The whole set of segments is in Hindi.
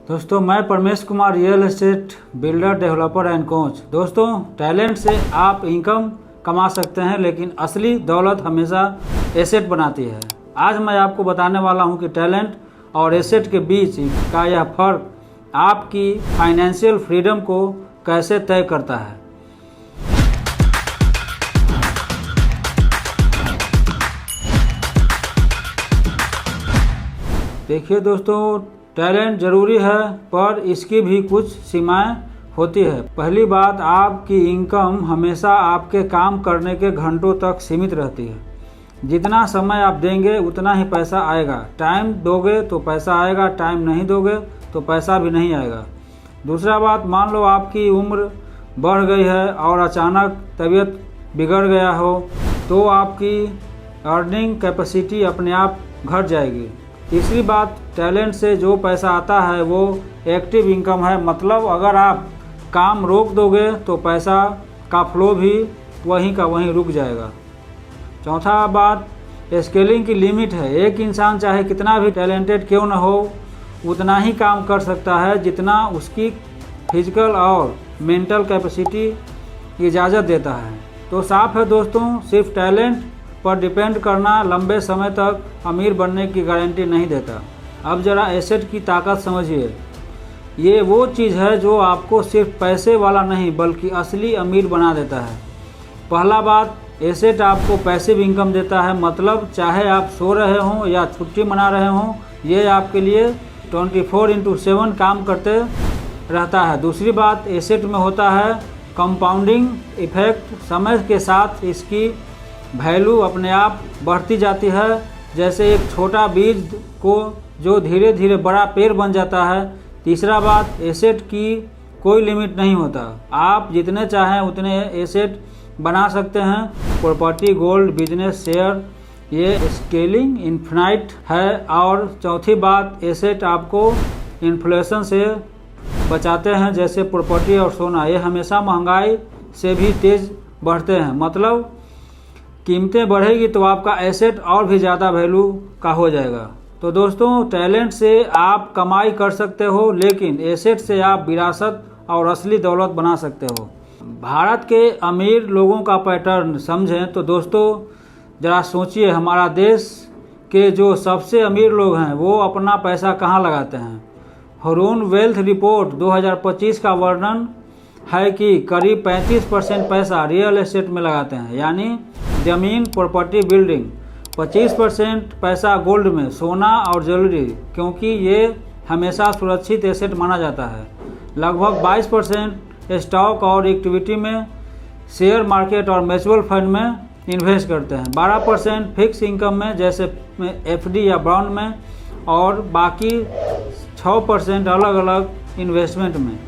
दोस्तों मैं Paramesh Kumar, real estate builder, developer and coach. दोस्तों टैलेंट से आप इनकम कमा सकते हैं, लेकिन असली दौलत हमेशा एसेट बनाती है। आज मैं आपको बताने वाला हूं कि टैलेंट और एसेट के बीच का यह फर्क आपकी फाइनेंशियल फ्रीडम को कैसे तय करता है। देखिए दोस्तों, टैलेंट ज़रूरी है पर इसकी भी कुछ सीमाएं होती है। पहली बात, आपकी इनकम हमेशा आपके काम करने के घंटों तक सीमित रहती है। जितना समय आप देंगे उतना ही पैसा आएगा। टाइम दोगे तो पैसा आएगा, टाइम नहीं दोगे तो पैसा भी नहीं आएगा। दूसरा बात, मान लो आपकी उम्र बढ़ गई है और अचानक तबीयत बिगड़ गया हो तो आपकी अर्निंग कैपेसिटी अपने आप घट जाएगी। तीसरी बात, टैलेंट से जो पैसा आता है वो एक्टिव इनकम है, मतलब अगर आप काम रोक दोगे तो पैसा का फ्लो भी वहीं का वहीं रुक जाएगा। चौथा बात, स्केलिंग की लिमिट है। एक इंसान चाहे कितना भी टैलेंटेड क्यों न हो, उतना ही काम कर सकता है जितना उसकी फिजिकल और मेंटल कैपेसिटी इजाज़त देता है। तो साफ है दोस्तों, सिर्फ टैलेंट पर डिपेंड करना लंबे समय तक अमीर बनने की गारंटी नहीं देता। अब ज़रा एसेट की ताकत समझिए। ये वो चीज़ है जो आपको सिर्फ पैसे वाला नहीं बल्कि असली अमीर बना देता है। पहला बात, एसेट आपको पैसिव इनकम देता है, मतलब चाहे आप सो रहे हों या छुट्टी मना रहे हों, ये आपके लिए 24/7 काम करते रहता है। दूसरी बात, एसेट में होता है कंपाउंडिंग इफेक्ट। समय के साथ इसकी वैल्यू अपने आप बढ़ती जाती है, जैसे एक छोटा बीज को जो धीरे धीरे बड़ा पेड़ बन जाता है। तीसरा बात, एसेट की कोई लिमिट नहीं होता। आप जितने चाहें उतने एसेट बना सकते हैं। प्रॉपर्टी, गोल्ड, बिजनेस, शेयर, ये स्केलिंग इन्फिनाइट है। और चौथी बात, एसेट आपको इन्फ्लेशन से बचाते हैं, जैसे प्रॉपर्टी और सोना, ये हमेशा महंगाई से भी तेज़ बढ़ते हैं। मतलब कीमतें बढ़ेगी तो आपका एसेट और भी ज़्यादा वैल्यू का हो जाएगा। तो दोस्तों, टैलेंट से आप कमाई कर सकते हो, लेकिन एसेट से आप विरासत और असली दौलत बना सकते हो। भारत के अमीर लोगों का पैटर्न समझें तो दोस्तों ज़रा सोचिए, हमारा देश के जो सबसे अमीर लोग हैं वो अपना पैसा कहाँ लगाते हैं। हुरून वेल्थ रिपोर्ट 2025 का वर्णन है कि करीब 35% पैसा रियल एस्टेट में लगाते हैं, यानी ज़मीन, प्रॉपर्टी, बिल्डिंग। 25% पैसा गोल्ड में, सोना और ज्वेलरी, क्योंकि ये हमेशा सुरक्षित एसेट माना जाता है। लगभग 22% स्टॉक और इक्विटी में, शेयर मार्केट और म्यूचुअल फंड में इन्वेस्ट करते हैं। 12% फिक्स इनकम में, जैसे एफडी या बॉन्ड में, और बाकी 6% अलग अलग इन्वेस्टमेंट में।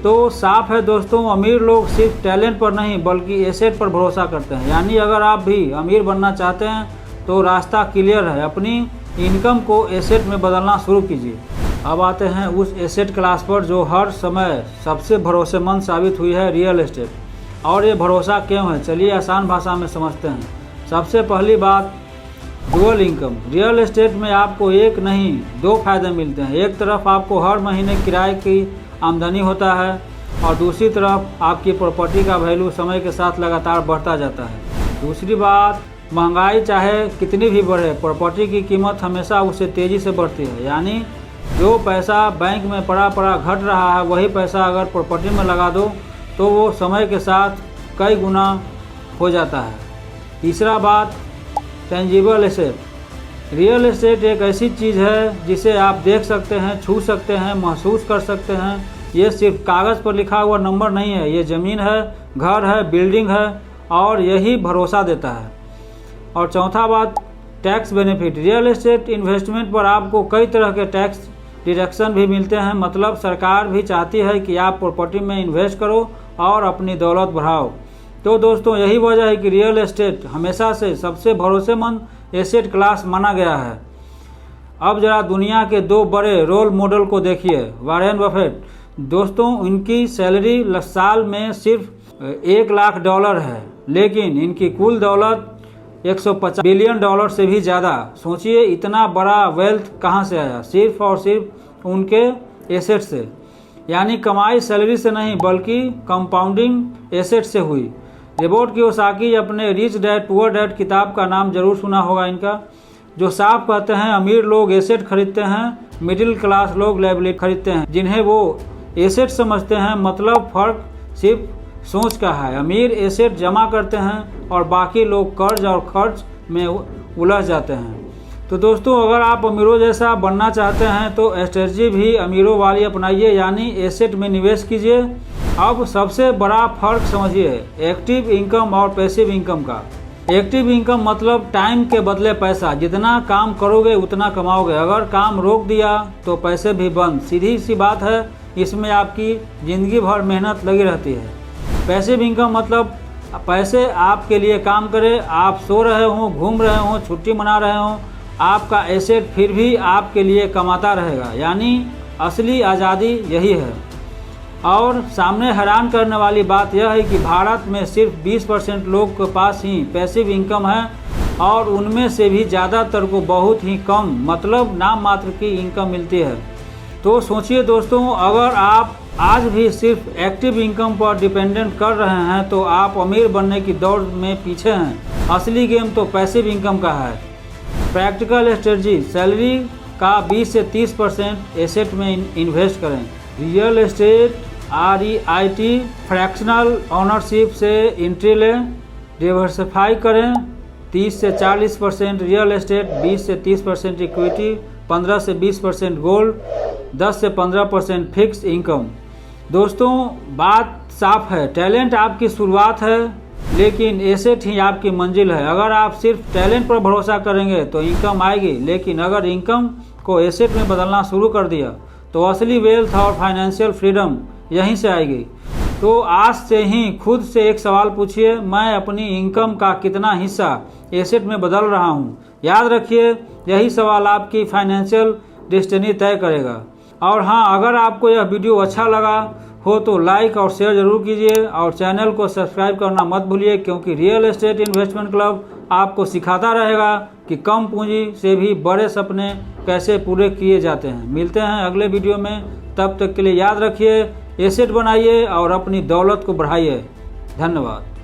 तो साफ है दोस्तों, अमीर लोग सिर्फ टैलेंट पर नहीं बल्कि एसेट पर भरोसा करते हैं। यानी अगर आप भी अमीर बनना चाहते हैं तो रास्ता क्लियर है, अपनी इनकम को एसेट में बदलना शुरू कीजिए। अब आते हैं उस एसेट क्लास पर जो हर समय सबसे भरोसेमंद साबित हुई है, रियल एस्टेट। और ये भरोसा क्यों है, चलिए आसान भाषा में समझते हैं। सबसे पहली बात, डुअल इनकम। रियल एस्टेट में आपको एक नहीं दो फायदे मिलते हैं। एक तरफ आपको हर महीने किराए की आमदनी होता है और दूसरी तरफ आपकी प्रॉपर्टी का वैल्यू समय के साथ लगातार बढ़ता जाता है। दूसरी बात, महंगाई चाहे कितनी भी बढ़े, प्रॉपर्टी की कीमत हमेशा उससे तेज़ी से बढ़ती है। यानी जो पैसा बैंक में पड़ा घट रहा है, वही पैसा अगर प्रॉपर्टी में लगा दो तो वो समय के साथ कई गुना हो जाता है। तीसरा बात, टेंजिबल एसेट। रियल एस्टेट एक ऐसी चीज़ है जिसे आप देख सकते हैं, छू सकते हैं, महसूस कर सकते हैं। ये सिर्फ कागज़ पर लिखा हुआ नंबर नहीं है, ये ज़मीन है, घर है, बिल्डिंग है, और यही भरोसा देता है। और चौथा बात, tax benefit. Real estate investment पर आपको कई तरह के टैक्स डिडक्शन भी मिलते हैं, मतलब सरकार भी चाहती है कि आप प्रॉपर्टी में इन्वेस्ट करो और अपनी दौलत बढ़ाओ। तो दोस्तों यही वजह है कि रियल एस्टेट हमेशा से सबसे भरोसेमंद एसेट क्लास माना गया है। अब जरा दुनिया के दो बड़े रोल मॉडल को देखिए। वॉरेन बफेट, दोस्तों इनकी सैलरी साल में सिर्फ $1 लाख है, लेकिन इनकी कुल दौलत $150 बिलियन से भी ज़्यादा। सोचिए इतना बड़ा वेल्थ कहाँ से आया, सिर्फ और सिर्फ उनके एसेट से, यानी कमाई सैलरी से नहीं बल्कि कंपाउंडिंग एसेट से हुई। रोबर्ट कियोसाकी अपने रिच डैड पुअर डैड किताब का नाम जरूर सुना होगा इनका, जो साफ कहते हैं अमीर लोग एसेट खरीदते हैं, मिडिल क्लास लोग लायबिलिटी खरीदते हैं, जिन्हें वो एसेट समझते हैं। मतलब फर्क सिर्फ सोच का है। अमीर एसेट जमा करते हैं और बाकी लोग कर्ज और खर्च में उलझ जाते हैं। तो दोस्तों, अगर आप अमीरों जैसा बनना चाहते हैं तो स्ट्रेटजी भी अमीरों वाली अपनाइए, यानी एसेट में निवेश कीजिए। अब सबसे बड़ा फर्क समझिए एक्टिव इनकम और पैसिव इनकम का। एक्टिव इनकम मतलब टाइम के बदले पैसा, जितना काम करोगे उतना कमाओगे। अगर काम रोक दिया तो पैसे भी बंद, सीधी सी बात है। इसमें आपकी ज़िंदगी भर मेहनत लगी रहती है। पैसिव इनकम मतलब पैसे आपके लिए काम करे, आप सो रहे हों, घूम रहे हों, छुट्टी मना रहे हों, आपका एसेट फिर भी आपके लिए कमाता रहेगा, यानी असली आज़ादी यही है। और सामने हैरान करने वाली बात यह है कि भारत में सिर्फ 20% लोग के पास ही पैसिव इनकम है और उनमें से भी ज़्यादातर को बहुत ही कम, मतलब नाम मात्र की इनकम मिलती है। तो सोचिए दोस्तों, अगर आप आज भी सिर्फ एक्टिव इनकम पर डिपेंडेंट कर रहे हैं तो आप अमीर बनने की दौड़ में पीछे हैं। असली गेम तो पैसिव इनकम का है। प्रैक्टिकल स्ट्रेटजी, सैलरी का 20 से 30% एसेट में इन्वेस्ट करें। Real estate REIT fractional ownership से एंट्री लें। डिवर्सिफाई करें, 30 से 40% रियल एस्टेट, 20 से 30% इक्विटी, 15 से 20% गोल्ड, 10 से 15% फिक्स इनकम। दोस्तों, बात साफ है, टैलेंट आपकी शुरुआत है लेकिन एसेट ही आपकी मंजिल है। अगर आप सिर्फ टैलेंट पर भरोसा करेंगे तो इनकम आएगी, लेकिन अगर इनकम को एसेट में बदलना शुरू कर दिया तो असली वेल्थ और फाइनेंशियल फ्रीडम यहीं से आएगी। तो आज से ही खुद से एक सवाल पूछिए, मैं अपनी इनकम का कितना हिस्सा एसेट में बदल रहा हूँ? याद रखिए, यही सवाल आपकी फाइनेंशियल डेस्टिनी तय करेगा। और हाँ, अगर आपको यह वीडियो अच्छा लगा हो तो लाइक और शेयर जरूर कीजिए और चैनल को सब्सक्राइब करना मत भूलिए, क्योंकि रियल एस्टेट इन्वेस्टमेंट क्लब आपको सिखाता रहेगा कि कम पूंजी से भी बड़े सपने कैसे पूरे किए जाते हैं। मिलते हैं अगले वीडियो में, तब तक के लिए याद रखिए, एसेट बनाइए और अपनी दौलत को बढ़ाइए। धन्यवाद।